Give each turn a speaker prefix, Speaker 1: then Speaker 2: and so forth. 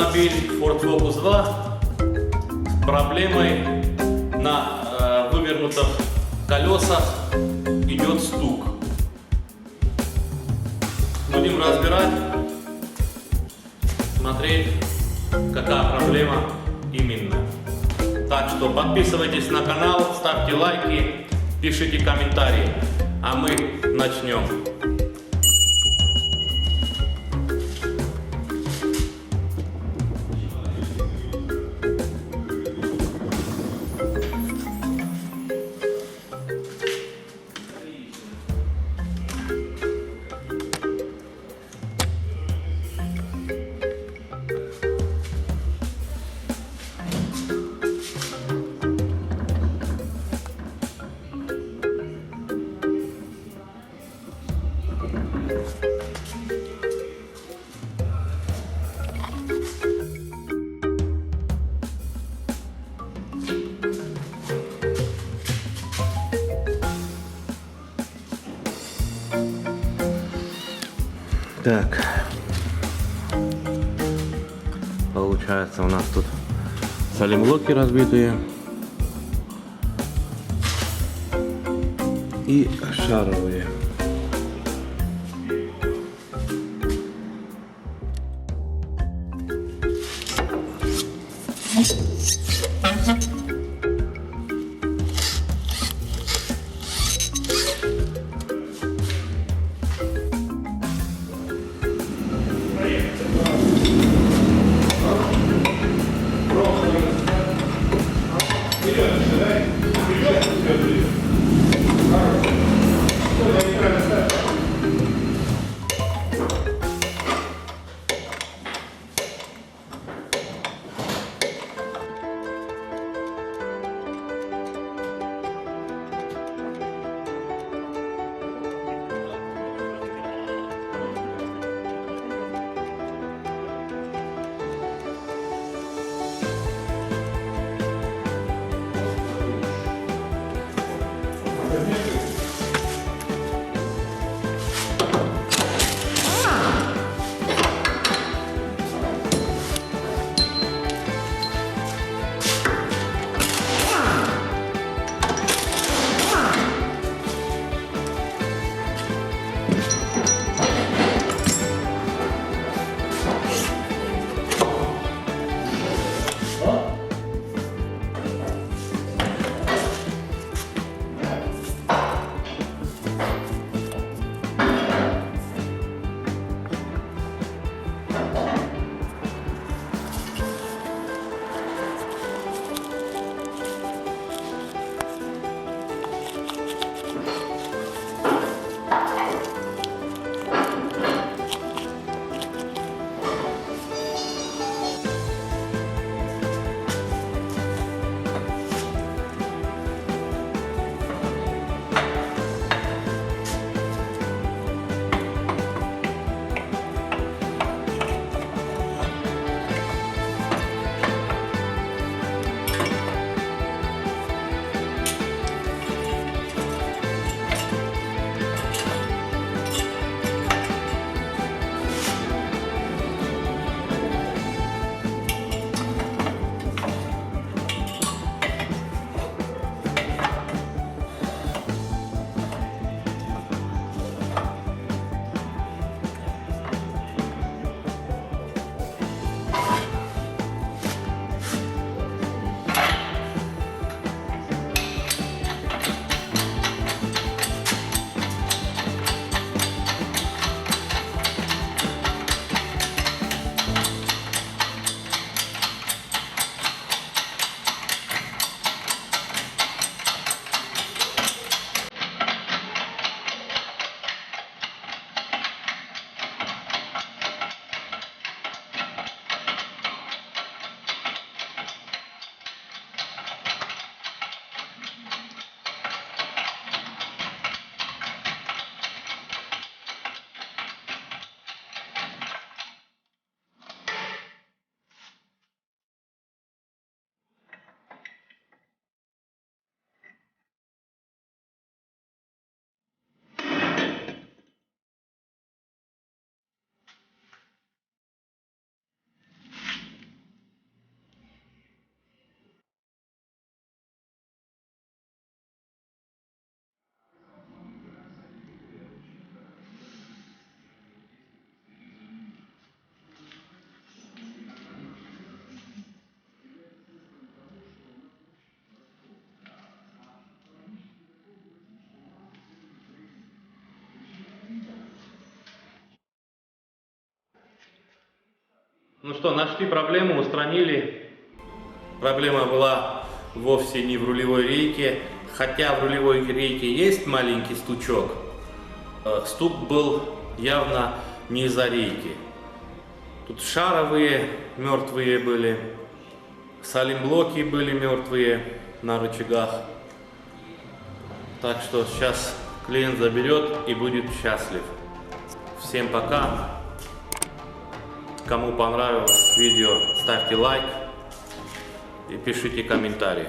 Speaker 1: автомобиль Ford Focus 2 с проблемой на вывернутых колесах идет стук. Будем разбирать, смотреть, какая проблема именно. Так что подписывайтесь на канал, ставьте лайки, пишите комментарии, а мы начнем. Так, получается, у нас тут салимблоки разбитые и шаровые. Ну что, нашли проблему, устранили. Проблема была вовсе не в рулевой рейке, хотя в рулевой рейке есть маленький стучок. Стук был явно не из-за рейки. Тут шаровые мертвые были, салимблоки были мертвые на рычагах. Так что сейчас клиент заберет и будет счастлив. Всем пока. Кому понравилось видео, ставьте лайк и пишите комментарии.